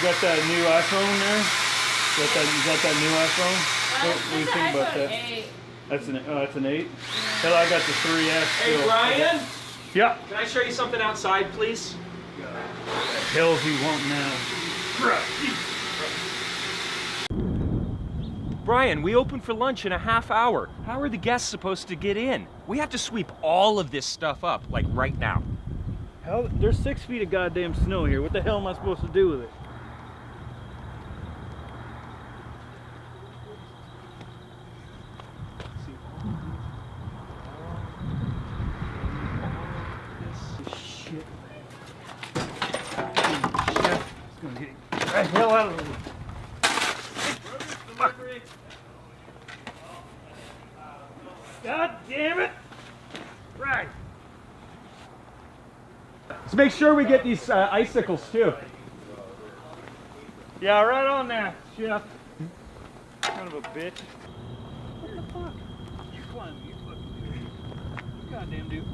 You got that new iPhone there? You got that new iPhone? What do you think about that? 8. That's an 8? Hell, I got the 3S Hey, still. Brian? Yeah. Can I show you something outside, please? What the hell's he want now? Brian, we open for lunch in a half hour. How are the guests supposed to get in? We have to sweep all of this stuff up, like right now. Hell, there's 6 feet of goddamn snow here. What the hell am I supposed to do with it? Shit. It's gonna get the hell out of the way. God damn it! Right. Let's make sure we get these icicles too. Yeah, right on there, Chef. Son of a bitch. What the fuck? You climbing, you fucking dude. Goddamn dude.